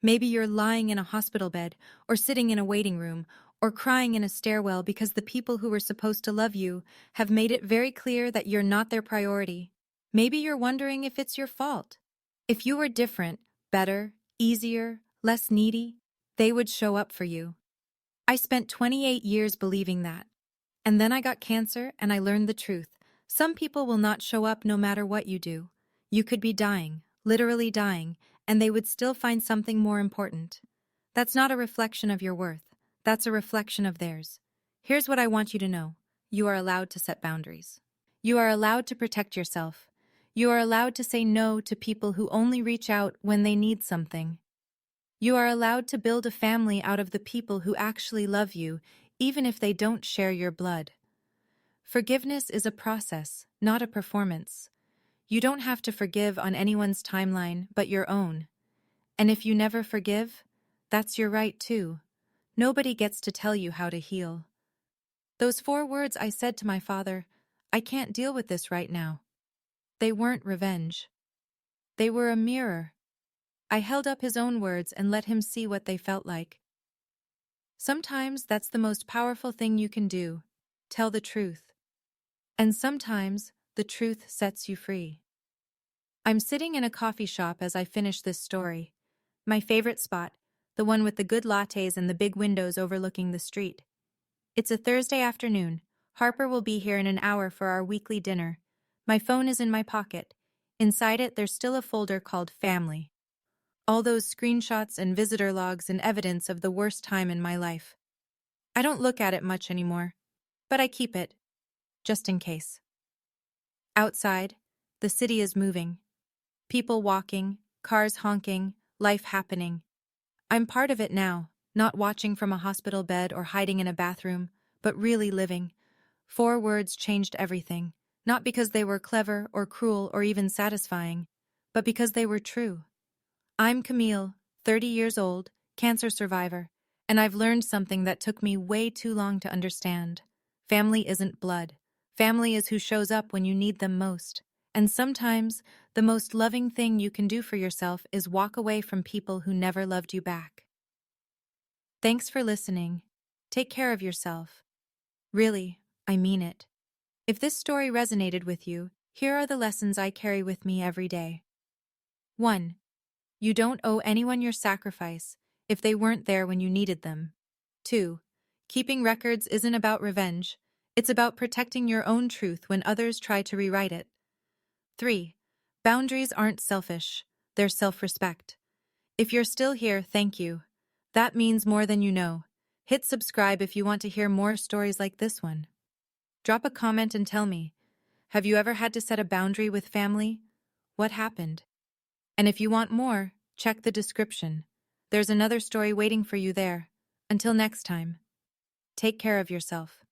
Maybe you're lying in a hospital bed, or sitting in a waiting room, or crying in a stairwell because the people who were supposed to love you have made it very clear that you're not their priority. Maybe you're wondering if it's your fault. If you were different, better, easier, less needy, they would show up for you. I spent 28 years believing that. And then I got cancer and I learned the truth. Some people will not show up no matter what you do. You could be dying, literally dying, and they would still find something more important. That's not a reflection of your worth. That's a reflection of theirs. Here's what I want you to know. You are allowed to set boundaries. You are allowed to protect yourself. You are allowed to say no to people who only reach out when they need something. You are allowed to build a family out of the people who actually love you, even if they don't share your blood. Forgiveness is a process, not a performance. You don't have to forgive on anyone's timeline but your own. And if you never forgive, that's your right too. Nobody gets to tell you how to heal. Those 4 words I said to my father, I can't deal with this right now. They weren't revenge. They were a mirror. I held up his own words and let him see what they felt like. Sometimes that's the most powerful thing you can do. Tell the truth. And sometimes the truth sets you free. I'm sitting in a coffee shop as I finish this story. My favorite spot, the one with the good lattes and the big windows overlooking the street. It's a Thursday afternoon. Harper will be here in an hour for our weekly dinner. My phone is in my pocket. Inside it, there's still a folder called Family. All those screenshots and visitor logs and evidence of the worst time in my life. I don't look at it much anymore, but I keep it, just in case. Outside, the city is moving. People walking, cars honking, life happening. I'm part of it now, not watching from a hospital bed or hiding in a bathroom, but really living. 4 words changed everything, not because they were clever or cruel or even satisfying, but because they were true. I'm Camille, 30 years old, cancer survivor, And I've learned something that took me way too long to understand. Family isn't blood. Family is who shows up when you need them most. And sometimes, the most loving thing you can do for yourself is walk away from people who never loved you back. Thanks for listening. Take care of yourself. Really, I mean it. If this story resonated with you, here are the lessons I carry with me every day. 1. You don't owe anyone your sacrifice if they weren't there when you needed them. 2. Keeping records isn't about revenge, it's about protecting your own truth when others try to rewrite it. 3. Boundaries aren't selfish, they're self-respect. If you're still here, thank you. That means more than you know. Hit subscribe if you want to hear more stories like this one. Drop a comment and tell me, have you ever had to set a boundary with family? What happened? And if you want more, check the description. There's another story waiting for you there. Until next time, take care of yourself.